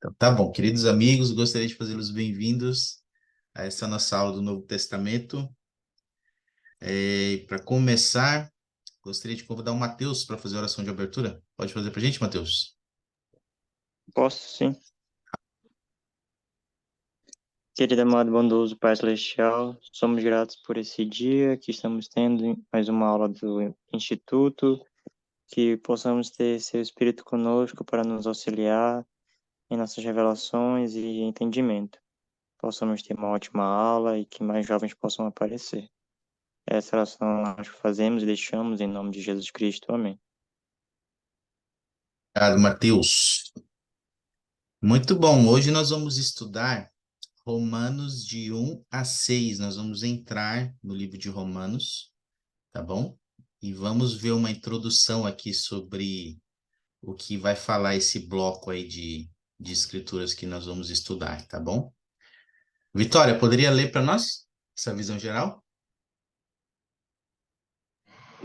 Então, tá bom, queridos amigos, gostaria de fazê-los bem-vindos a essa nossa aula do Novo Testamento. Para começar, gostaria de convidar o Mateus para fazer a oração de abertura. Pode fazer para a gente, Mateus? Posso sim. Querido amado bondoso Pai Celestial, somos gratos por esse dia que estamos tendo mais uma aula do Instituto, que possamos ter seu Espírito conosco para nos auxiliar em nossas revelações e entendimento. Possamos ter uma ótima aula e que mais jovens possam aparecer. Essa oração nós fazemos e deixamos em nome de Jesus Cristo. Amém. Obrigado, Mateus. Muito bom, hoje nós vamos estudar Romanos de 1 a 6. Nós vamos entrar no livro de Romanos, tá bom? E vamos ver uma introdução aqui sobre o que vai falar esse bloco aí de escrituras que nós vamos estudar, tá bom? Vitória, poderia ler para nós essa visão geral?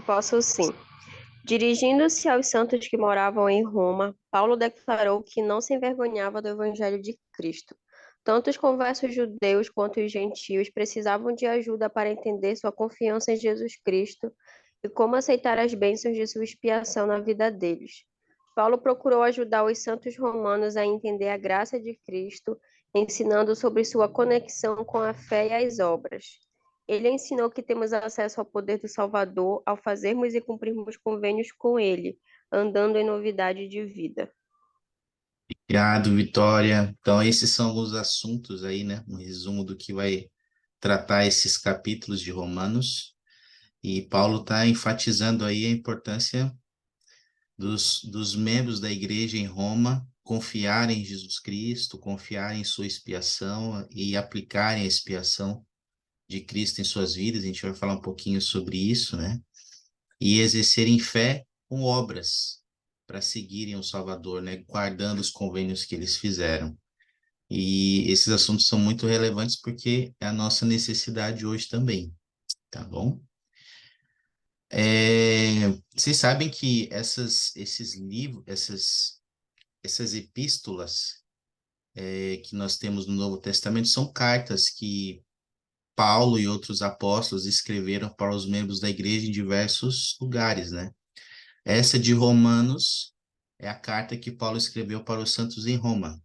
Posso sim. Dirigindo-se aos santos que moravam em Roma, Paulo declarou que não se envergonhava do evangelho de Cristo. Tanto os conversos judeus quanto os gentios precisavam de ajuda para entender sua confiança em Jesus Cristo e como aceitar as bênçãos de sua expiação na vida deles. Paulo procurou ajudar os santos romanos a entender a graça de Cristo, ensinando sobre sua conexão com a fé e as obras. Ele ensinou que temos acesso ao poder do Salvador ao fazermos e cumprirmos convênios com Ele, andando em novidade de vida. Obrigado, Vitória. Então, esses são alguns assuntos aí, né? Um resumo do que vai tratar esses capítulos de Romanos. E Paulo está enfatizando aí a importância dos membros da igreja em Roma confiarem em Jesus Cristo, confiarem em sua expiação e aplicarem a expiação de Cristo em suas vidas. A gente vai falar um pouquinho sobre isso, né? E exercerem fé com obras para seguirem o Salvador, né? Guardando os convênios que eles fizeram. E esses assuntos são muito relevantes porque é a nossa necessidade hoje também, tá bom? Vocês sabem que esses livros, essas epístolas que nós temos no Novo Testamento são cartas que Paulo e outros apóstolos escreveram para os membros da igreja em diversos lugares, né? Essa de Romanos é a carta que Paulo escreveu para os santos em Roma.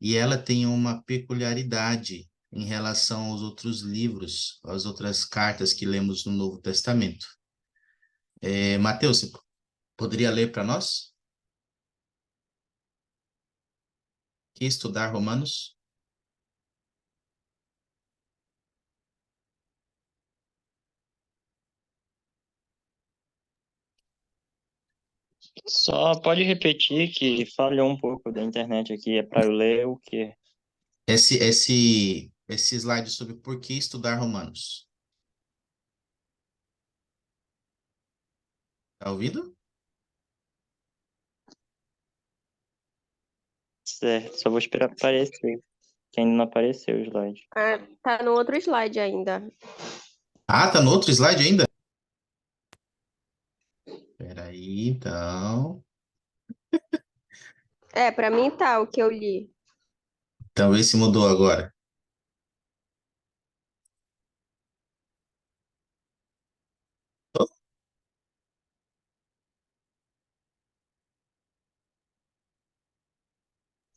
E ela tem uma peculiaridade em relação aos outros livros, às outras cartas que lemos no Novo Testamento. Mateus, você poderia ler para nós? Que estudar Romanos? Só pode repetir que falhou um pouco da internet aqui. É para eu ler o quê? Esse slide sobre por que estudar Romanos. Tá ouvindo? Certo, só vou esperar aparecer, que ainda não apareceu o slide. Tá no outro slide ainda. Ah, tá no outro slide ainda? Peraí, então. Para mim tá o que eu li. Então, vê se mudou agora.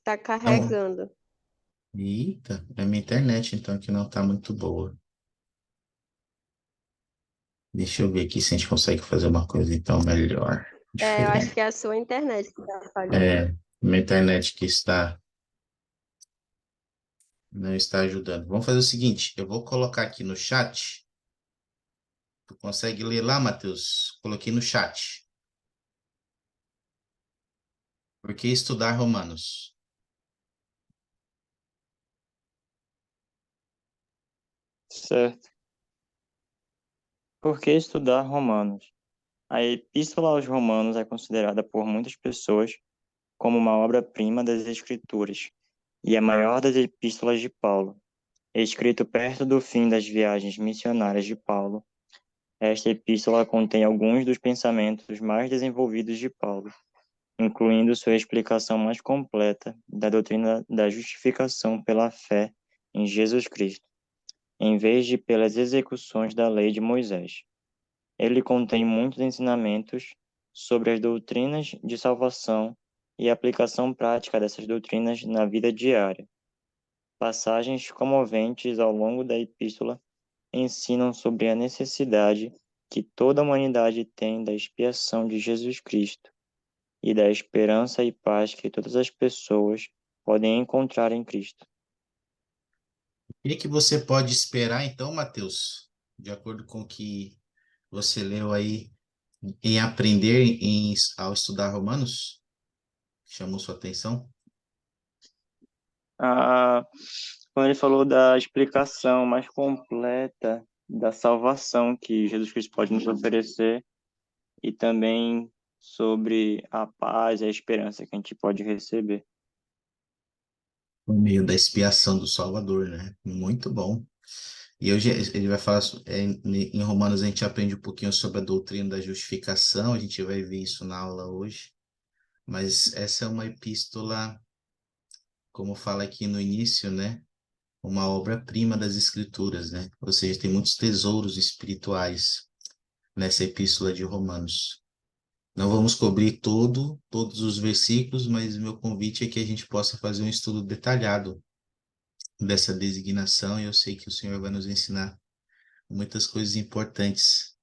Tá Então, carregando. eita, é minha internet, então, que não tá muito boa. Deixa eu ver aqui se a gente consegue fazer uma coisa, então, melhor, Eu acho diferente. que é a sua internet que tá falhando. É, minha internet que não está ajudando. Vamos fazer o seguinte, eu vou colocar aqui no chat. Tu consegue ler lá, Matheus? Coloquei no chat. Por que estudar Romanos? Certo. Por que estudar Romanos? A Epístola aos Romanos é considerada por muitas pessoas como uma obra-prima das Escrituras e a maior das epístolas de Paulo. Escrito perto do fim das viagens missionárias de Paulo, esta epístola contém alguns dos pensamentos mais desenvolvidos de Paulo. incluindo sua explicação mais completa da doutrina da justificação pela fé em Jesus Cristo, em vez de pelas execuções da lei de Moisés. Ele contém muitos ensinamentos sobre as doutrinas de salvação e a aplicação prática dessas doutrinas na vida diária. Passagens comoventes ao longo da epístola ensinam sobre a necessidade que toda a humanidade tem da expiação de Jesus Cristo e da esperança e paz que todas as pessoas podem encontrar em Cristo. O que você pode esperar, então, Mateus, de acordo com o que você leu aí, em aprender ao estudar Romanos? Chamou sua atenção? Ah, quando ele falou da explicação mais completa da salvação que Jesus Cristo pode nos oferecer e também sobre a paz e a esperança que a gente pode receber. Por meio da expiação do Salvador, né? Muito bom. E hoje ele vai falar, em Romanos a gente aprende um pouquinho sobre a doutrina da justificação, a gente vai ver isso na aula hoje. Mas essa é uma epístola, como fala aqui no início, né? Uma obra-prima das Escrituras, né? Ou seja, tem muitos tesouros espirituais nessa epístola de Romanos. Não vamos cobrir todos os versículos, mas meu convite é que a gente possa fazer um estudo detalhado dessa designação, e eu sei que o Senhor vai nos ensinar muitas coisas importantes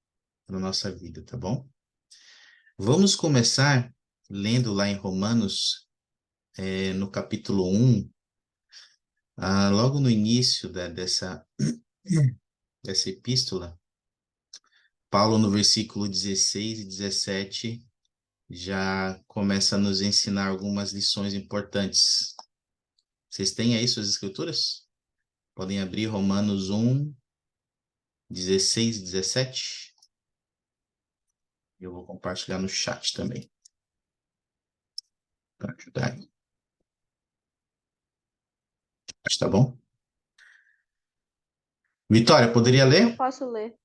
para a nossa vida, tá bom? Vamos começar lendo lá em Romanos, no capítulo 1, logo no início dessa epístola. Paulo, no versículo 16 e 17, já começa a nos ensinar algumas lições importantes. Vocês têm aí suas escrituras? Podem abrir Romanos 1, 16 e 17. Eu vou compartilhar no chat também, para ajudar aí. Tá bom? Vitória, poderia Eu ler? posso ler.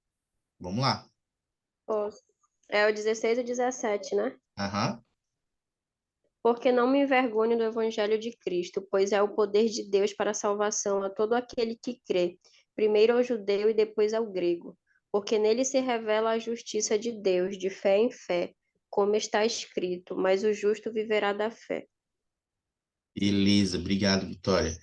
Vamos lá. Posso. É o 16 e 17, né? Aham. Porque não me envergonho do evangelho de Cristo, pois é o poder de Deus para a salvação a todo aquele que crê, primeiro ao judeu e depois ao grego. Porque nele se revela a justiça de Deus, de fé em fé, como está escrito, mas o justo viverá da fé. Beleza, obrigado, Vitória.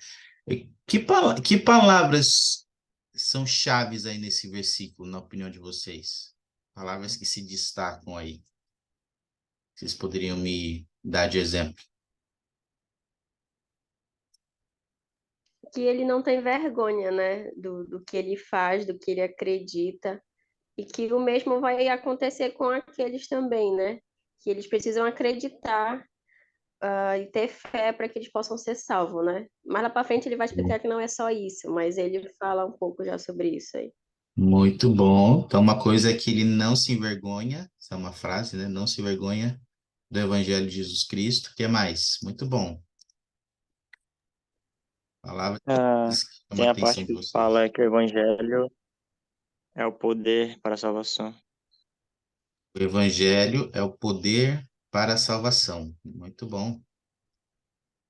Que palavras são chaves aí nesse versículo, na opinião de vocês? Palavras que se destacam aí. Vocês poderiam me dar de exemplo? Que ele não tem vergonha, né, do que ele faz, do que ele acredita, e que o mesmo vai acontecer com aqueles também, né? Que eles precisam acreditar, e ter fé para que eles possam ser salvos, né? Mais lá para frente ele vai explicar que não é só isso, mas ele fala um pouco já sobre isso aí. Muito bom. Então, uma coisa é que ele não se envergonha, essa é uma frase, né? Não se envergonha do Evangelho de Jesus Cristo. O que mais? Muito bom. Palavras que Ah, chamam tem a a atenção parte de que fala vocês. que o evangelho é o poder para a salvação. O Evangelho é o poder para a salvação. Muito bom.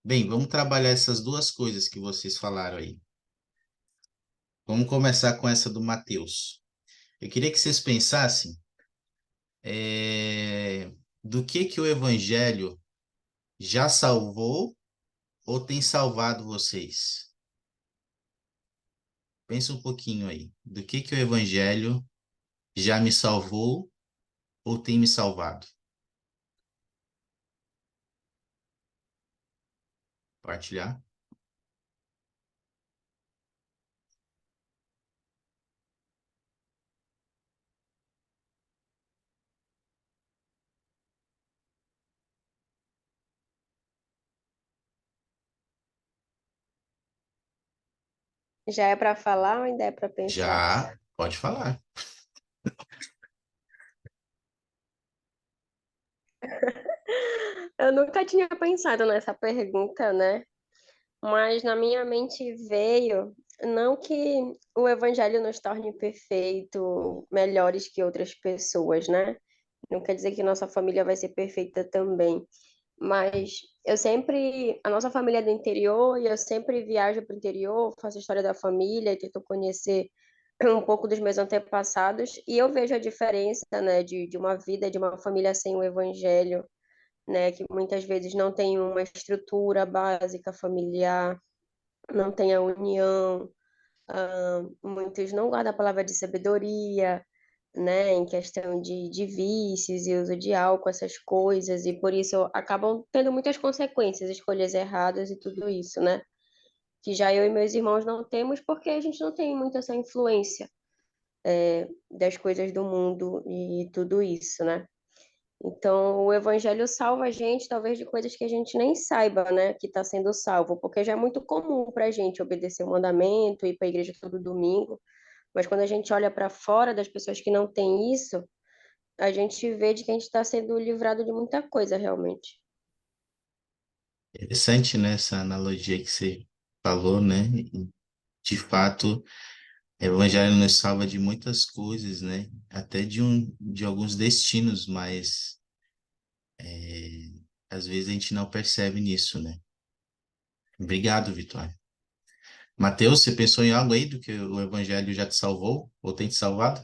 Bem, vamos trabalhar essas duas coisas que vocês falaram aí. Vamos começar com essa do Mateus. Eu queria que vocês pensassem, do que o Evangelho já salvou ou tem salvado vocês? Pensa um pouquinho aí. Do que o Evangelho já me salvou ou tem me salvado? Partilhar? Já é para falar ou ainda é para pensar? Já, pode falar. Eu nunca tinha pensado nessa pergunta, né? Mas na minha mente veio, não que o evangelho nos torne perfeito, melhores que outras pessoas, né? Não quer dizer que nossa família vai ser perfeita também, Mas a nossa família é do interior e eu sempre viajo para o interior, faço a história da família e tento conhecer um pouco dos meus antepassados e eu vejo a diferença, né, de uma vida, de uma família sem o evangelho, né, que muitas vezes não tem uma estrutura básica familiar, não tem a união, muitos não guardam a palavra de sabedoria, né, em questão de vícios e uso de álcool, essas coisas, e por isso acabam tendo muitas consequências, escolhas erradas e tudo isso, né? Que já eu e meus irmãos não temos porque a gente não tem muito essa influência das coisas do mundo e tudo isso, né? Então, o evangelho salva a gente, talvez, de coisas que a gente nem saiba, né, que está sendo salvo, porque já é muito comum para a gente obedecer o mandamento, ir para a igreja todo domingo, mas quando a gente olha para fora das pessoas que não têm isso, a gente vê de que a gente está sendo livrado de muita coisa, realmente. Interessante, né, essa analogia que você falou, né? E, de fato, o evangelho nos salva de muitas coisas, né? Até de alguns destinos, mas às vezes a gente não percebe nisso, né? Obrigado, Vitória. Mateus, você pensou em algo aí do que o evangelho já te salvou ou tem te salvado?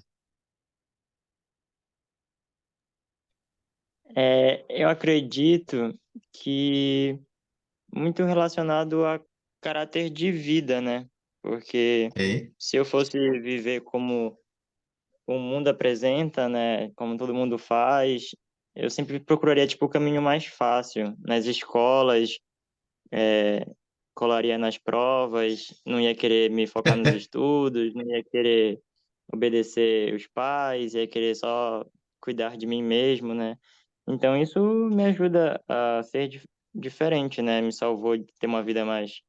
Eu acredito que muito relacionado a caráter de vida, né? Porque É? se eu fosse viver como o mundo apresenta, né, como todo mundo faz, eu sempre procuraria, tipo, o caminho mais fácil. Nas escolas, colaria nas provas, não ia querer me focar nos estudos, não ia querer obedecer os pais, ia querer só cuidar de mim mesmo, né? Então isso me ajuda a ser diferente, né? Me salvou de ter uma vida mais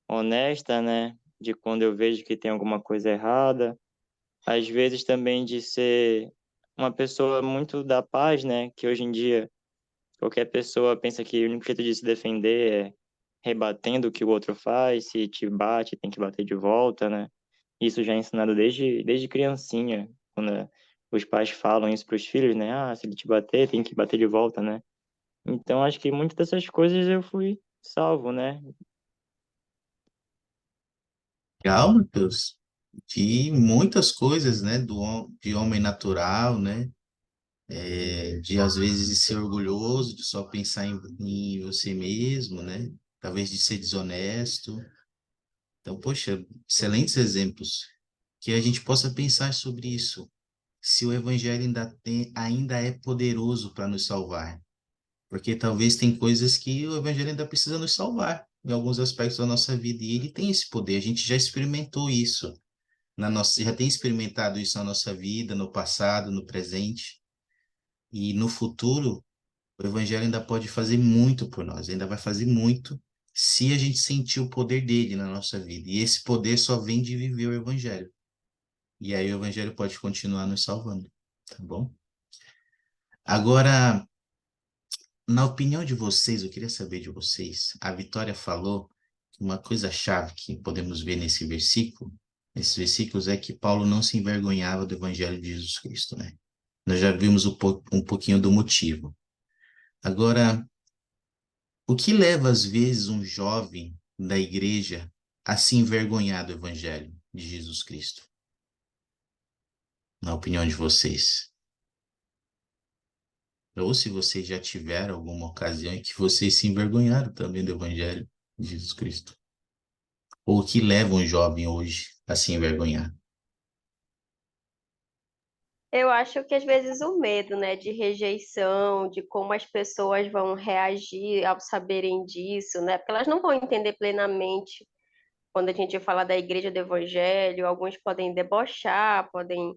honesta, né? De quando eu vejo que tem alguma coisa errada, às vezes também de ser uma pessoa muito da paz, né? Que hoje em dia qualquer pessoa pensa que o único jeito de se defender é rebatendo o que o outro faz, se te bate, tem que bater de volta, né? Isso já é ensinado desde criancinha, quando os pais falam isso para os filhos, né? Ah, se ele te bater, tem que bater de volta, né? Então, acho que muitas dessas coisas eu fui salvo, né? Legal, Mateus. De muitas coisas, né? De homem natural, né? De às vezes ser orgulhoso, de só pensar em você mesmo, né? Talvez de ser desonesto. Então, poxa, excelentes exemplos. Que a gente possa pensar sobre isso. Se o evangelho ainda é poderoso para nos salvar. Porque talvez tem coisas que o evangelho ainda precisa nos salvar em alguns aspectos da nossa vida. E ele tem esse poder. A gente já experimentou isso já tem experimentado isso na nossa vida, no passado, no presente. E no futuro, o evangelho ainda pode fazer muito por nós, ainda vai fazer muito se a gente sentir o poder dele na nossa vida. E esse poder só vem de viver o evangelho. E aí o evangelho pode continuar nos salvando, tá bom? Agora, na opinião de vocês, eu queria saber de vocês, a Vitória falou que uma coisa chave que podemos ver nesses versículos é que Paulo não se envergonhava do evangelho de Jesus Cristo, né? Nós já vimos um pouquinho do motivo. Agora, o que leva às vezes um jovem da igreja a se envergonhar do evangelho de Jesus Cristo? Na opinião de vocês? Ou se vocês já tiveram alguma ocasião em que vocês se envergonharam também do evangelho de Jesus Cristo? Ou o que leva um jovem hoje a se envergonhar? Eu acho que às vezes o medo, né, de rejeição, de como as pessoas vão reagir ao saberem disso, né? Porque elas não vão entender plenamente quando a gente fala da igreja do evangelho, alguns podem debochar, podem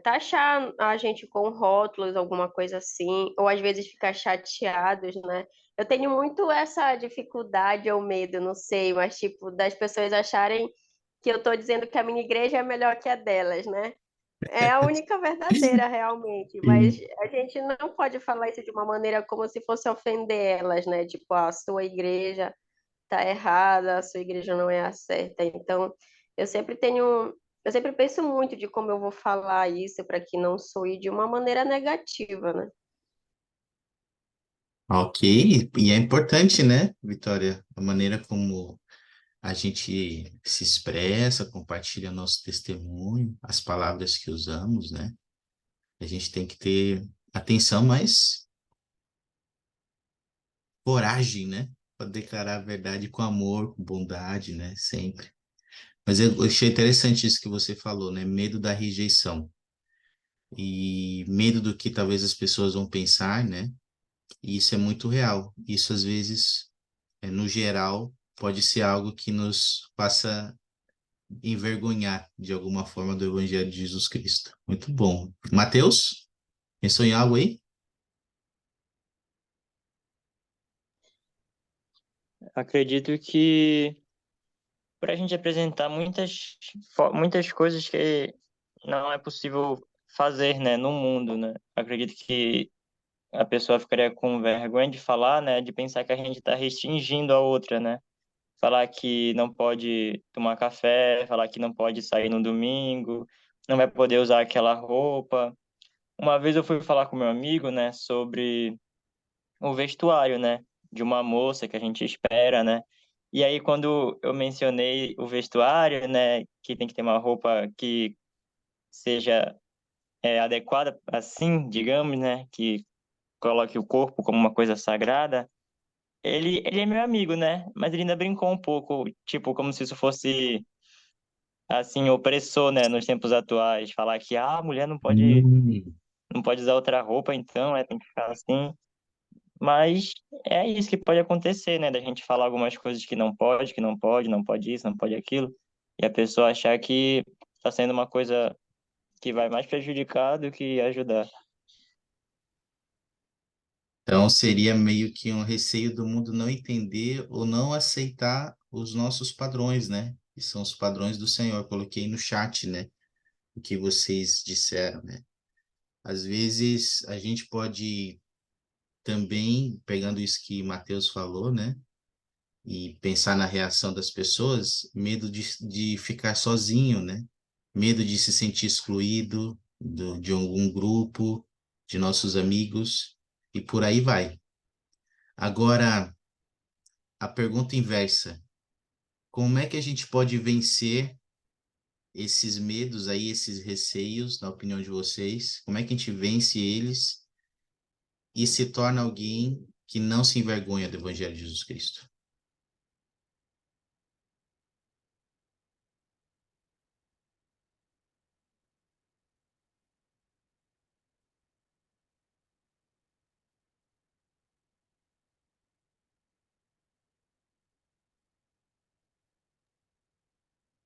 taxar a gente com rótulos, alguma coisa assim, ou às vezes ficar chateados, né? Eu tenho muito essa dificuldade ou medo, não sei, mas tipo, das pessoas acharem que eu estou dizendo que a minha igreja é melhor que a delas, né? É a única verdadeira, realmente, mas Sim. a gente não pode falar isso de uma maneira como se fosse ofender elas, né? Tipo, a sua igreja tá errada, a sua igreja não é a certa. Então, eu sempre tenho, eu sempre penso muito de como eu vou falar isso para que não soe de uma maneira negativa, né? Ok, e é importante, né, Vitória, a maneira como a gente se expressa, compartilha nosso testemunho, as palavras que usamos, né? A gente tem que ter atenção, mas coragem, né? Para declarar a verdade com amor, com bondade, né? Sempre. Mas eu achei interessante isso que você falou, né? Medo da rejeição e medo do que talvez as pessoas vão pensar, né? E isso é muito real. Isso às vezes, no geral, pode ser algo que nos faça envergonhar de alguma forma do Evangelho de Jesus Cristo. Muito bom. Mateus, pensou em algo aí? Acredito que para a gente apresentar muitas coisas que não é possível fazer, né, no mundo, né? Acredito que a pessoa ficaria com vergonha de falar, né, de pensar que a gente está restringindo a outra, né? Falar que não pode tomar café, falar que não pode sair no domingo, não vai poder usar aquela roupa. Uma vez eu fui falar com meu amigo, né, sobre o vestuário, né, de uma moça que a gente espera, né? E aí quando eu mencionei o vestuário, né, que tem que ter uma roupa que seja adequada assim, digamos, né, que coloque o corpo como uma coisa sagrada. Ele é meu amigo, né? Mas ele ainda brincou um pouco, tipo, como se isso fosse assim opressor, né, nos tempos atuais, falar que a mulher Hum. não pode usar outra roupa, então, tem que ficar assim. Mas é isso que pode acontecer, né? Da gente falar algumas coisas que não pode, não pode isso, não pode aquilo, e a pessoa achar que está sendo uma coisa que vai mais prejudicar do que ajudar. Então seria meio que um receio do mundo não entender ou não aceitar os nossos padrões, né? Que são os padrões do Senhor. Coloquei no chat, né? O que vocês disseram, né? Às vezes a gente pode também, pegando isso que Mateus falou, né? E pensar na reação das pessoas, medo de ficar sozinho, né? Medo de se sentir excluído de algum grupo, de nossos amigos, e por aí vai. Agora, a pergunta inversa: como é que a gente pode vencer esses medos aí, esses receios, na opinião de vocês? Como é que a gente vence eles e se torna alguém que não se envergonha do Evangelho de Jesus Cristo?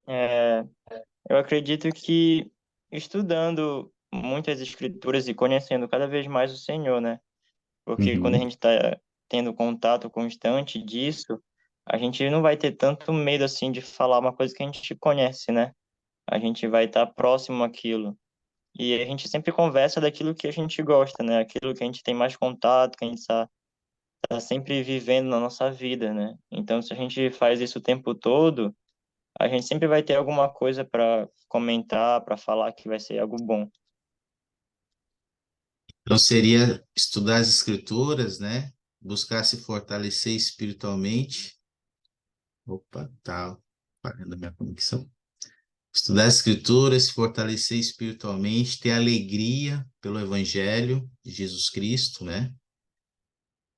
É, eu acredito que estudando muitas escrituras e conhecendo cada vez mais o Senhor, né? Porque quando a Uhum. gente está tendo contato constante disso, a gente não vai ter tanto medo assim de falar uma coisa que a gente conhece, né? A gente vai estar próximo àquilo. E a gente sempre conversa daquilo que a gente gosta, né? Aquilo que a gente tem mais contato, que a gente tá sempre vivendo na nossa vida, né? Então, se a gente faz isso o tempo todo, a gente sempre vai ter alguma coisa para comentar, para falar que vai ser algo bom. Então seria estudar as escrituras, né? Buscar se fortalecer espiritualmente. Opa, tá falhando a minha conexão. Estudar as escrituras, se fortalecer espiritualmente, ter alegria pelo Evangelho de Jesus Cristo, né?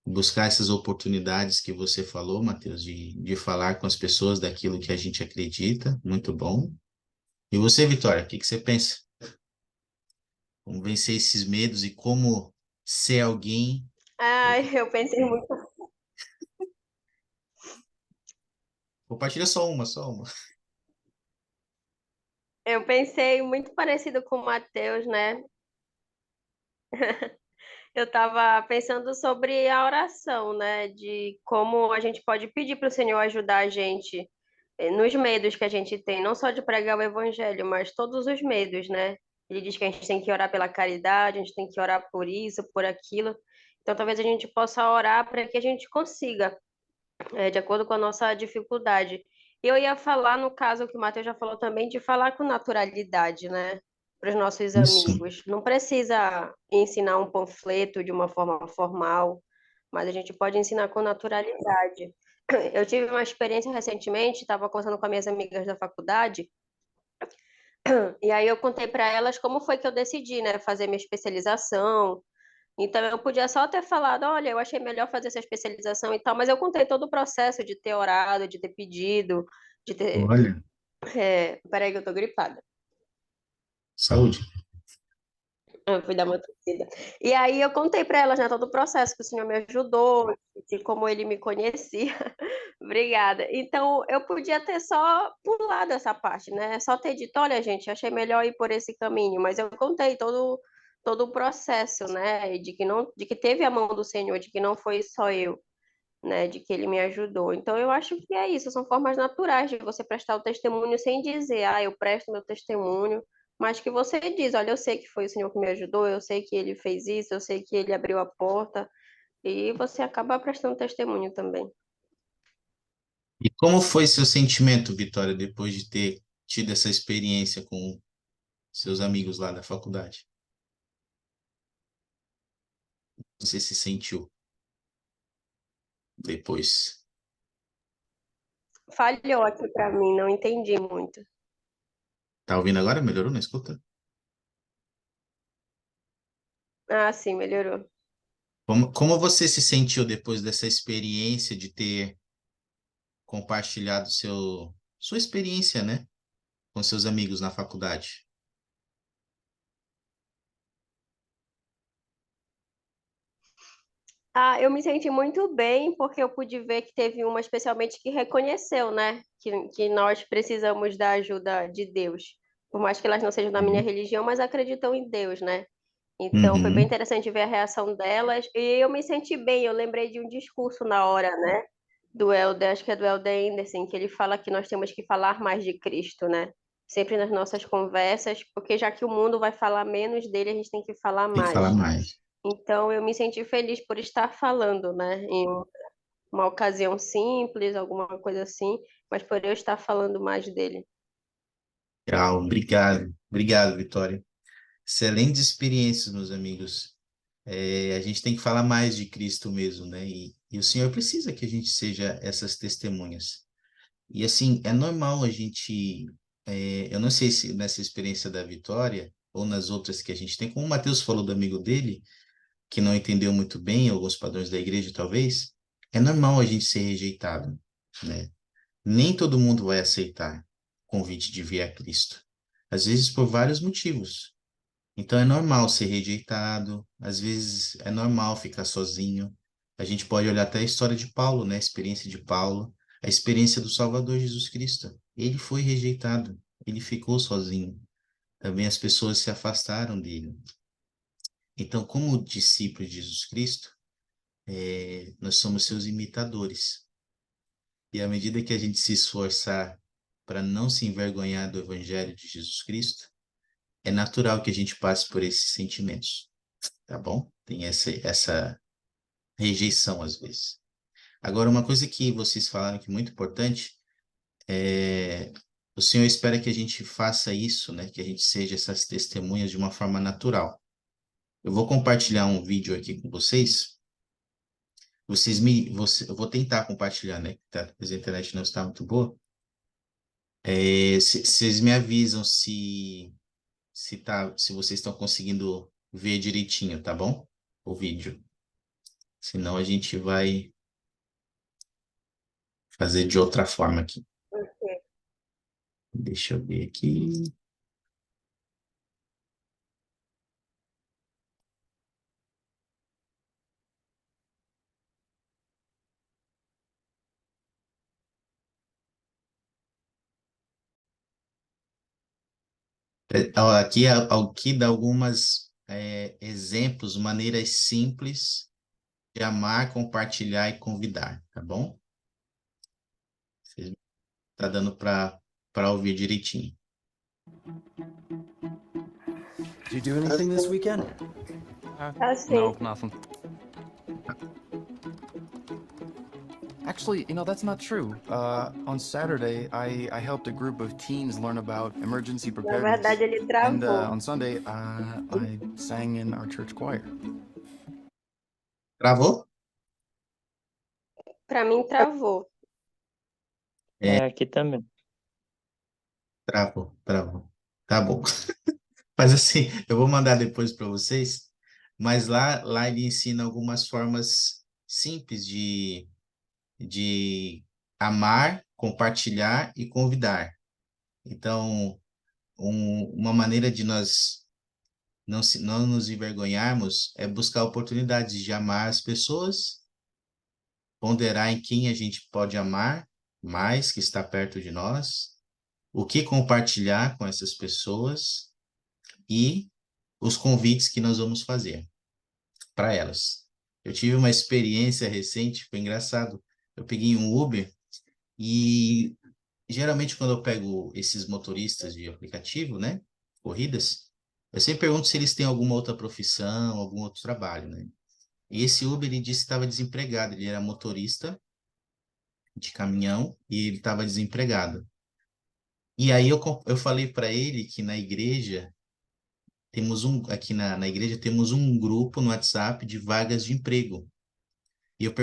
Buscar essas oportunidades que você falou, Mateus, de falar com as pessoas daquilo que a gente acredita. Muito bom. E você, Vitória, o que que você pensa? Como vencer esses medos e como ser alguém? Ai, eu pensei muito, Compartilha só uma, só uma. eu pensei muito parecido com o Mateus, né? Eu estava pensando sobre a oração, né? De como a gente pode pedir para o Senhor ajudar a gente nos medos que a gente tem, não só de pregar o evangelho, mas todos os medos, né? Ele diz que a gente tem que orar pela caridade, a gente tem que orar por isso, por aquilo. Então, talvez a gente possa orar para que a gente consiga, de acordo com a nossa dificuldade. Eu ia falar, no caso que o Matheus já falou também, de falar com naturalidade, né? Para os nossos Isso. amigos. Não precisa ensinar um panfleto de uma forma formal, mas a gente pode ensinar com naturalidade. Eu tive uma experiência recentemente, estava conversando com as minhas amigas da faculdade, e aí eu contei para elas como foi que eu decidi, né, fazer minha especialização. Então eu podia só ter falado, olha, eu achei melhor fazer essa especialização e tal, mas eu contei todo o processo de ter orado, de ter pedido, de ter. Olha, Peraí que eu tô gripada. saúde. Eu fui dar uma tossida. E aí eu contei para elas, né, todo o processo que o senhor me ajudou, de como ele me conhecia. Obrigada. Então eu podia ter só pulado essa parte, né? Só ter dito, olha, gente, achei melhor ir por esse caminho, mas eu contei todo o processo, né? E de que não, de que teve a mão do Senhor, de que não foi só eu, né? De que ele me ajudou. Então eu acho que é isso, são formas naturais de você prestar o testemunho sem dizer, eu presto meu testemunho, mas que você diz, olha, eu sei que foi o Senhor que me ajudou, eu sei que ele fez isso, eu sei que ele abriu a porta, e você acaba prestando testemunho também. E como foi seu sentimento, Vitória, depois de ter tido essa experiência com seus amigos lá da faculdade? Você se sentiu depois? Falhou aqui para mim, não entendi muito. Tá ouvindo agora? Melhorou? Não escuta? Ah, sim, melhorou. Como você se sentiu depois dessa experiência de ter compartilhado sua experiência, né, com seus amigos na faculdade? Ah, eu me senti muito bem porque eu pude ver que teve uma especialmente que reconheceu, né, que nós precisamos da ajuda de Deus. Por mais que elas não sejam da minha Uhum. religião, mas acreditam em Deus, né? Então foi bem Uhum. interessante ver a reação delas e eu me senti bem. Eu lembrei de um discurso na hora, né, do Elder, acho que é do Elder Anderson, que ele fala que nós temos que falar mais de Cristo, né? Sempre nas nossas conversas, porque já que o mundo vai falar menos dele, a gente tem que falar Tem que falar mais. mais. Então, eu me senti feliz por estar falando, né, em uma ocasião simples, alguma coisa assim, mas por eu estar falando mais dele. Obrigado. Obrigado, Vitória. Excelentes experiências, meus amigos. A gente tem que falar mais de Cristo mesmo, né? E o Senhor precisa que a gente seja essas testemunhas. E assim, é normal a gente. Eu não sei se nessa experiência da Vitória ou nas outras que a gente tem, como o Mateus falou do amigo dele, que não entendeu muito bem alguns padrões da igreja, talvez, é normal a gente ser rejeitado, né? Nem todo mundo vai aceitar o convite de vir a Cristo. Às vezes por vários motivos. Então é normal ser rejeitado, às vezes é normal ficar sozinho. A gente pode olhar até a história de Paulo, né? A experiência de Paulo, a experiência do Salvador Jesus Cristo. Ele foi rejeitado, ele ficou sozinho. Também as pessoas se afastaram dele. Então, como discípulos de Jesus Cristo, nós somos seus imitadores. E à medida que a gente se esforçar para não se envergonhar do Evangelho de Jesus Cristo, é natural que a gente passe por esses sentimentos, tá bom? Tem essa rejeição às vezes. Agora, uma coisa que vocês falaram que é muito importante é o Senhor espera que a gente faça isso, né? Que a gente seja essas testemunhas de uma forma natural. Eu vou compartilhar um vídeo aqui com vocês. Eu vou tentar compartilhar, né? Tá, a internet não está muito boa. Vocês me avisam se vocês estão conseguindo ver direitinho, tá bom? O vídeo. Senão a gente vai fazer de outra forma aqui. Deixa eu ver aqui. Aqui dá algumas exemplos, maneiras simples de amar, compartilhar e convidar, tá bom? Tá dando para ouvir direitinho. Did you do anything this weekend? Assim, No, nothing. Actually, that's not true. On Saturday, I helped a group of teens learn about emergency na preparedness. verdade, ele And travou. on Sunday, I sang in our church choir. Travou? Para mim, travou. Aqui também. Travou, travou. Tá bom. Mas assim, eu vou mandar depois para vocês, mas lá ele ensina algumas formas simples de amar, compartilhar e convidar. Então, uma maneira de nós não nos envergonharmos é buscar oportunidades de amar as pessoas, ponderar em quem a gente pode amar mais, que está perto de nós, o que compartilhar com essas pessoas e os convites que nós vamos fazer para elas. Eu tive uma experiência recente, foi engraçado. Eu peguei um Uber e geralmente quando eu pego esses motoristas de aplicativo, né, corridas, eu sempre pergunto se eles têm alguma outra profissão, algum outro trabalho, né? E esse Uber, ele disse que estava desempregado, ele era motorista de caminhão e ele estava desempregado. E aí eu falei para ele que na igreja aqui na igreja temos um grupo no WhatsApp de vagas de emprego. E eu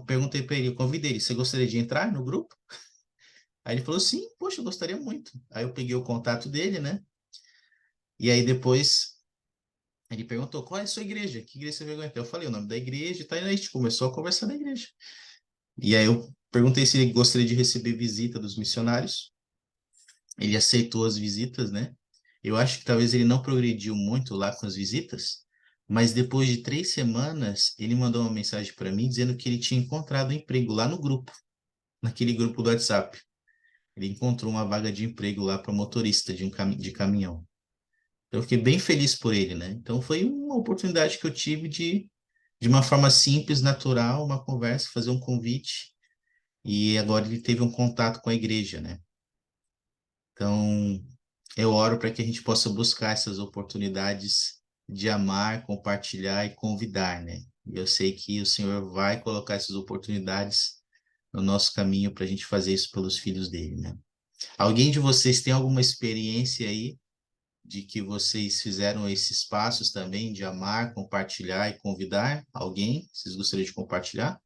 perguntei para ele, eu convidei ele, você gostaria de entrar no grupo? Aí ele falou, sim, poxa, eu gostaria muito. Aí eu peguei o contato dele, né? E aí depois ele perguntou, qual é a sua igreja? Que igreja você veio aguentar? Eu falei o nome da igreja e tal, e aí a gente começou a conversar na igreja. E aí eu perguntei se ele gostaria de receber visita dos missionários. Ele aceitou as visitas, né? Eu acho que talvez ele não progrediu muito lá com as visitas, mas depois de 3 semanas, ele mandou uma mensagem para mim dizendo que ele tinha encontrado um emprego lá no grupo, naquele grupo do WhatsApp. Ele encontrou uma vaga de emprego lá para motorista de caminhão. Eu fiquei bem feliz por ele, né? Então foi uma oportunidade que eu tive de uma forma simples, natural, uma conversa, fazer um convite, e agora ele teve um contato com a igreja, né? Então, eu oro para que a gente possa buscar essas oportunidades de amar, compartilhar e convidar, né? E eu sei que o Senhor vai colocar essas oportunidades no nosso caminho para a gente fazer isso pelos filhos dele, né? Alguém de vocês tem alguma experiência aí de que vocês fizeram esses passos também de amar, compartilhar e convidar? Alguém? Vocês gostariam de compartilhar?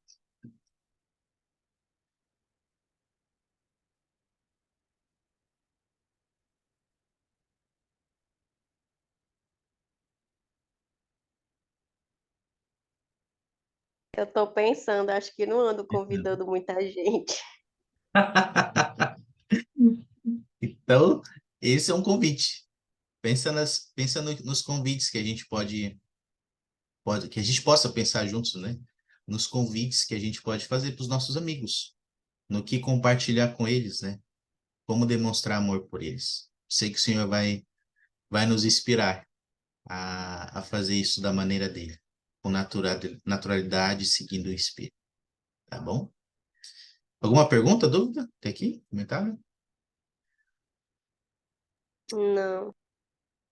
Eu tô pensando, acho que não ando convidando muita gente. Então, esse é um convite. Pensa nos convites que a gente que a gente possa pensar juntos, né? Nos convites que a gente pode fazer para os nossos amigos, no que compartilhar com eles, né? Como demonstrar amor por eles. Sei que o Senhor vai nos inspirar a fazer isso da maneira dele, com naturalidade, seguindo o Espírito, tá bom? Alguma pergunta, dúvida? Tem aqui? Comentário? Não.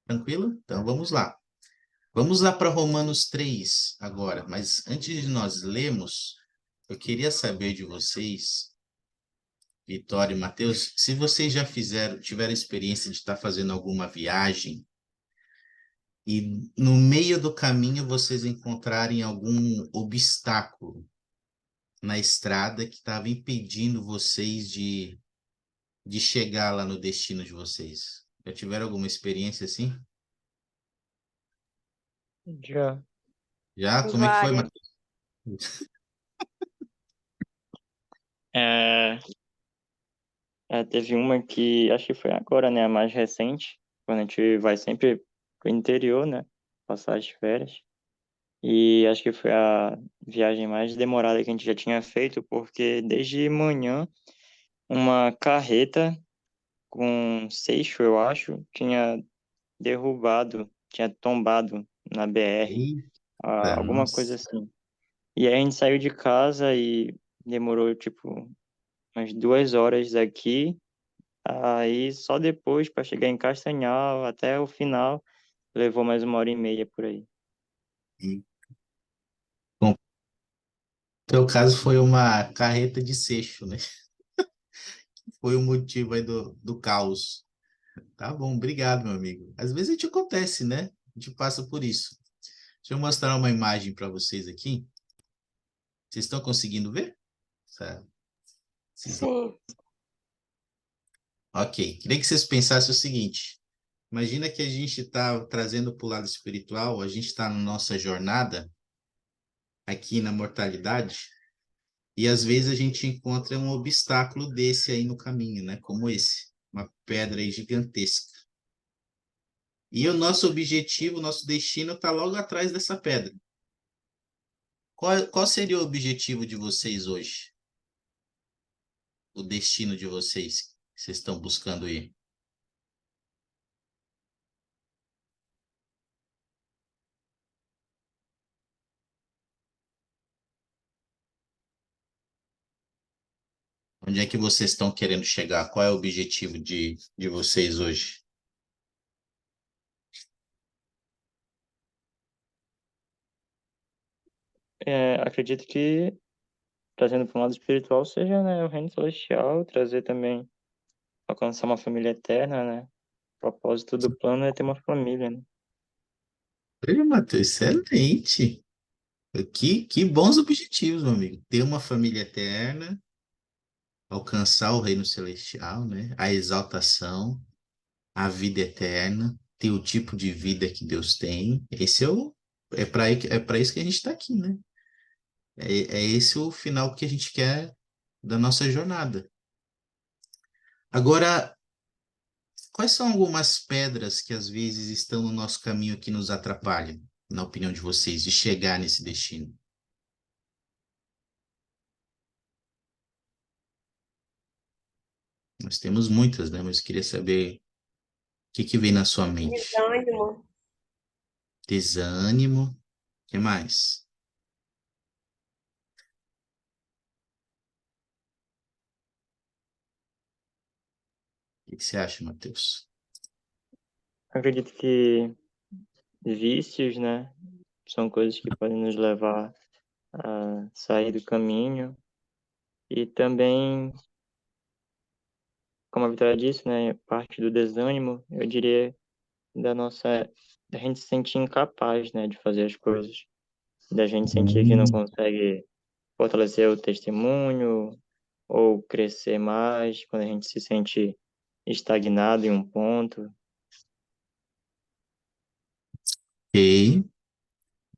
Tranquilo? Então vamos lá. Vamos lá para Romanos 3 agora, mas antes de nós lermos, eu queria saber de vocês, Vitória e Matheus, se vocês já tiveram experiência de estar fazendo alguma viagem e no meio do caminho vocês encontrarem algum obstáculo na estrada que estava impedindo vocês de chegar lá no destino de vocês. Já tiveram alguma experiência assim? Já. Já? Como é que foi, Várias. Matheus? É, teve uma que acho que foi agora, né? A mais recente, quando a gente vai sempre pro interior, né? Passar as férias. E acho que foi a viagem mais demorada que a gente já tinha feito, porque desde manhã uma carreta com seixo, eu acho, tinha tombado na BR, Eita, alguma coisa nossa. assim. E aí a gente saiu de casa e demorou, tipo, umas 2 horas daqui. Aí só depois, para chegar em Castanhal, até o final, levou mais 1 hora e meia por aí. E, bom, no teu caso foi uma carreta de seixo, né? Foi o motivo aí do caos. Tá bom, obrigado, meu amigo. Às vezes a gente acontece, né? A gente passa por isso. Deixa eu mostrar uma imagem para vocês aqui. Vocês estão conseguindo ver? sabe? Sim. Ok, queria que vocês pensassem o seguinte: imagina que a gente está trazendo para o lado espiritual, a gente está na nossa jornada aqui na mortalidade, e às vezes a gente encontra um obstáculo desse aí no caminho, né? Como esse, uma pedra aí gigantesca. E o nosso objetivo, o nosso destino está logo atrás dessa pedra. Qual seria o objetivo de vocês hoje? O destino de vocês que vocês estão buscando ir? Onde é que vocês estão querendo chegar? Qual é o objetivo de vocês hoje? Acredito que, trazendo para o lado espiritual, seja, né, o reino celestial, trazer também, alcançar uma família eterna, né? O propósito do plano é ter uma família, né? Olha, Matheus, excelente. Que bons objetivos, meu amigo. Ter uma família eterna, alcançar o reino celestial, né? A exaltação, a vida eterna, ter o tipo de vida que Deus tem. Esse é para isso que a gente está aqui, né? É esse o final que a gente quer da nossa jornada. Agora, quais são algumas pedras que às vezes estão no nosso caminho que nos atrapalham, na opinião de vocês, de chegar nesse destino? Nós temos muitas, né? Mas queria saber o que vem na sua mente. Desânimo. Desânimo, o que mais? O que você acha, Matheus? Acredito que vícios, né, são coisas que podem nos levar a sair do caminho. E também, como a Vitória disse, né, parte do desânimo, eu diria, da gente se sentir incapaz, né, de fazer as coisas, da gente sentir que não consegue fortalecer o testemunho ou crescer mais, quando a gente se sente estagnado em um ponto. Ok.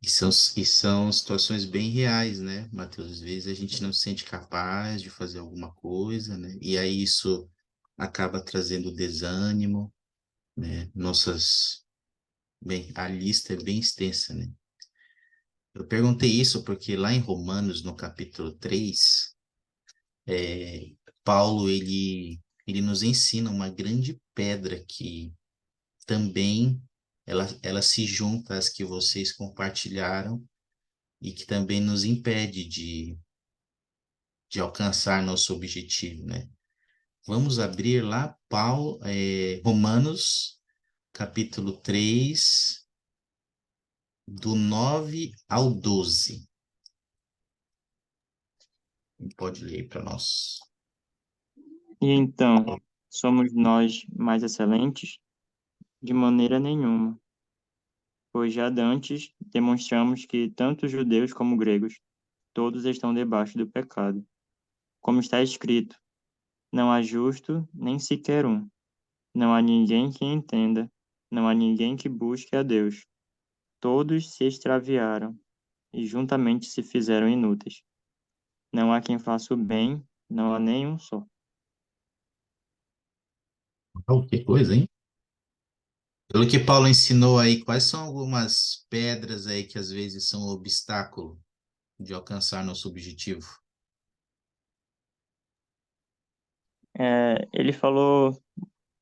E são situações bem reais, né, Matheus? Às vezes a gente não se sente capaz de fazer alguma coisa, né? E aí isso acaba trazendo desânimo, né? Bem, a lista é bem extensa, né? Eu perguntei isso porque lá em Romanos, no capítulo 3, Paulo, ele nos ensina uma grande pedra que também ela se junta às que vocês compartilharam e que também nos impede de alcançar nosso objetivo, né? Vamos abrir lá Romanos, capítulo 3, do 9 ao 12. Pode ler para nós. E então, somos nós mais excelentes? De maneira nenhuma, pois já dantes demonstramos que tanto judeus como gregos, todos estão debaixo do pecado. Como está escrito, não há justo nem sequer um. Não há ninguém que entenda, não há ninguém que busque a Deus. Todos se extraviaram e juntamente se fizeram inúteis. Não há quem faça o bem, não há nenhum só. Oh, que coisa, hein? Pelo que Paulo ensinou aí, quais são algumas pedras aí que às vezes são um obstáculo de alcançar nosso objetivo? Ele falou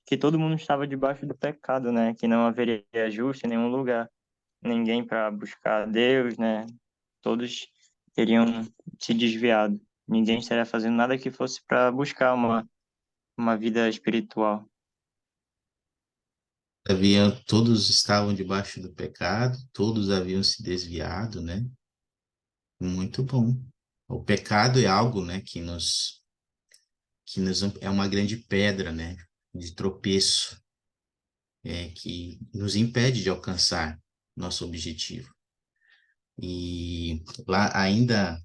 que todo mundo estava debaixo do pecado, né? Que não haveria justo em nenhum lugar, ninguém para buscar a Deus, né? Todos teriam se desviado. Ninguém estaria fazendo nada que fosse para buscar uma vida espiritual. Todos estavam debaixo do pecado, todos haviam se desviado, né? Muito bom. O pecado é algo, né, que nos é uma grande pedra, né, de tropeço, que nos impede de alcançar nosso objetivo. E lá ainda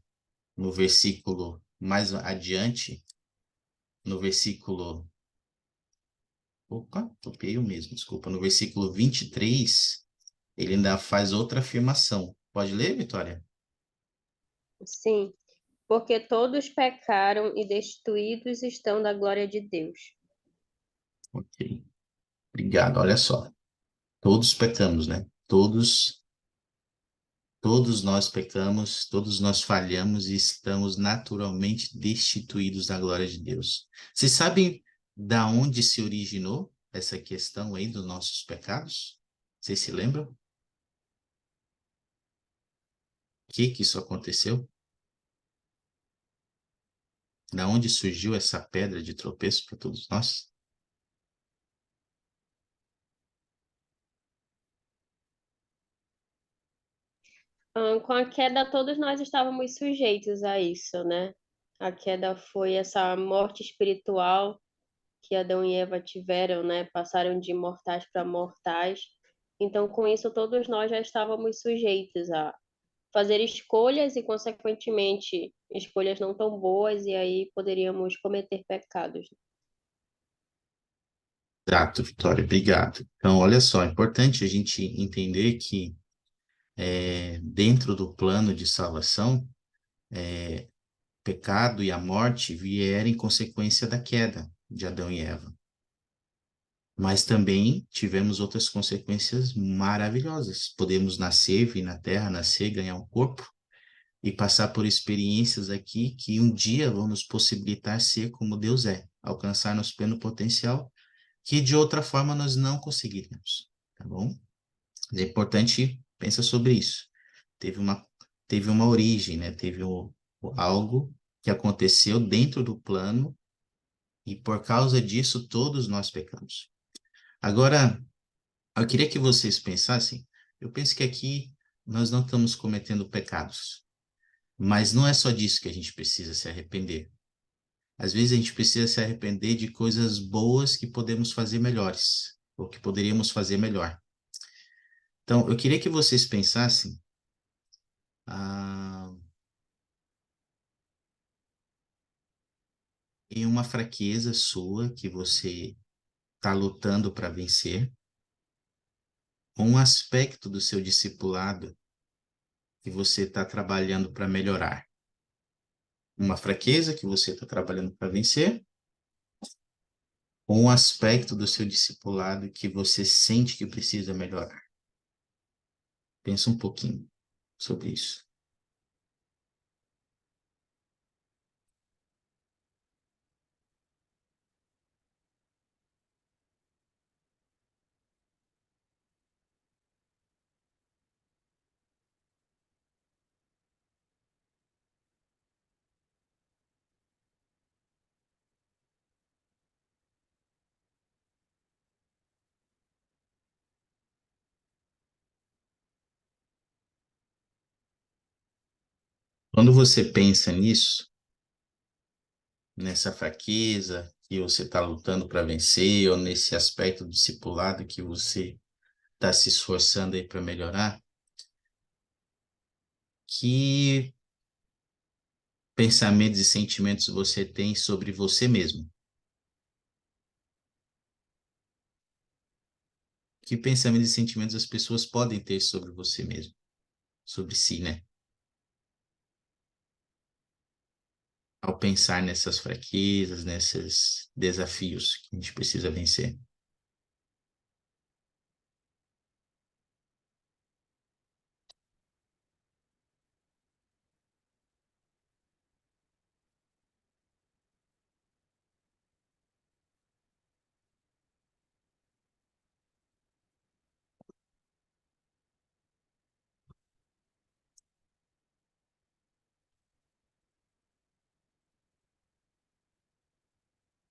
no versículo mais adiante, no versículo... Opa, copiei o mesmo, desculpa. No versículo 23, ele ainda faz outra afirmação. Pode ler, Vitória? Sim, porque todos pecaram e destituídos estão da glória de Deus. Ok. Obrigado. Olha só. Todos pecamos, né? Todos nós pecamos, todos nós falhamos e estamos naturalmente destituídos da glória de Deus. Vocês sabem da onde se originou essa questão aí dos nossos pecados? Vocês se lembram? O que isso aconteceu? Da onde surgiu essa pedra de tropeço para todos nós? Com a queda, todos nós estávamos sujeitos a isso, né? A queda foi essa morte espiritual que Adão e Eva tiveram, né? Passaram de mortais para mortais. Então, com isso, todos nós já estávamos sujeitos a fazer escolhas e, consequentemente, escolhas não tão boas, e aí poderíamos cometer pecados. Exato, Vitória, obrigado. Então, olha só, é importante a gente entender que dentro do plano de salvação, pecado e a morte vieram em consequência da queda de Adão e Eva. Mas também tivemos outras consequências maravilhosas. Podemos nascer, vir na Terra, nascer, ganhar um corpo e passar por experiências aqui que um dia vão nos possibilitar ser como Deus é, alcançar nosso pleno potencial, que de outra forma nós não conseguiríamos, tá bom? Mas é importante pensar sobre isso. Teve uma, teve uma origem, né? Teve algo que aconteceu dentro do plano e por causa disso todos nós pecamos. Agora, eu queria que vocês pensassem, eu penso que aqui nós não estamos cometendo pecados, mas não é só disso que a gente precisa se arrepender. Às vezes a gente precisa se arrepender de coisas boas que podemos fazer melhores, ou que poderíamos fazer melhor. Então, eu queria que vocês pensassem ah, em uma fraqueza sua que você está lutando para vencer, um aspecto do seu discipulado que você está trabalhando para melhorar. Uma fraqueza que você está trabalhando para vencer, ou um aspecto do seu discipulado que você sente que precisa melhorar. Pensa um pouquinho sobre isso. Quando você pensa nisso, nessa fraqueza que você está lutando para vencer, ou nesse aspecto do discipulado que você está se esforçando aí para melhorar, que pensamentos e sentimentos você tem sobre você mesmo? Que pensamentos e sentimentos as pessoas podem ter sobre você mesmo? Sobre si, né? Ao pensar nessas fraquezas, nesses desafios que a gente precisa vencer.